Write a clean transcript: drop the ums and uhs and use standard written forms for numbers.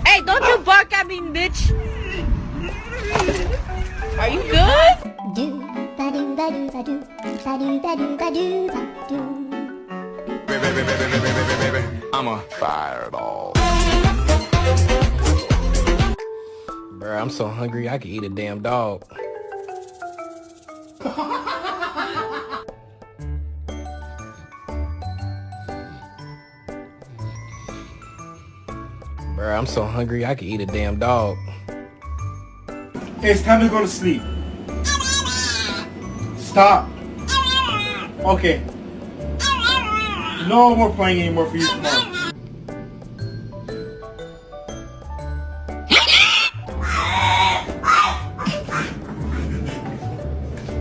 Hey, don't you bark at me, bitch. Are you good? I'm a fireball. Bruh, I'm so hungry I could eat a damn dog. Bruh, I'm so hungry I could eat a damn dog. Hey, it's time to go to sleep. Stop. Okay. No more playing anymore for you tomorrow.